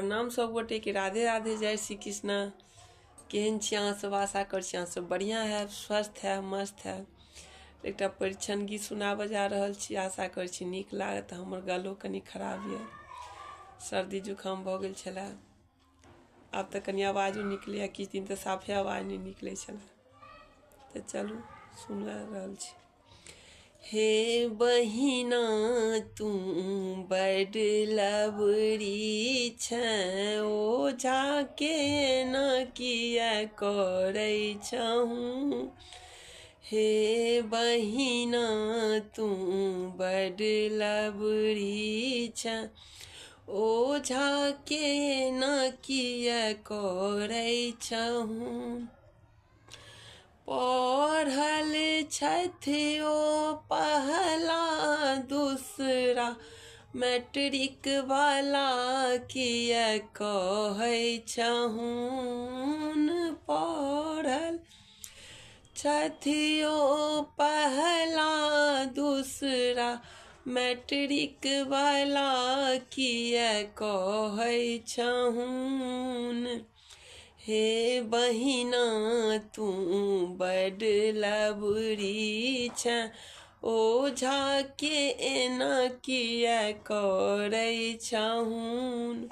प्रणाम सब गोटे के। राधे राधे, जय श्री कृष्ण। केहन छी अहाँ सब? आशा कर छी अहाँ सब बढ़िया है, स्वस्थ है, मस्त है। एक परीक्षण गीत सुनाबऽ जा रहल छी। आशा कर छी नीक लागत। हमर गलो कनी खराब है, सर्दी जुकाम भऽ गेल छलै। आब तऽ कनी आवाजो निकलैए, किछु दिन तऽ साफे आवाज नहीं निकलै छलै। तऽ चलू सुन रहल छी। हे बहिना तू बड लबरी छै, ओझा के न किया करै छहूँ। हे बहिना तू बड लबरी छै, ओझा के न किया करै छहूँ। पढ़ल छथि ओ पहला दूसरा, मैट्रिक वाला किया कहै छहूँ। पढ़ल छथि ओ पहला दूसरा, मैट्रिक वाला किया कहै छहूँ। हे बहिना तू बड लबरी छै, ओझा के एना किया करै छहूँ।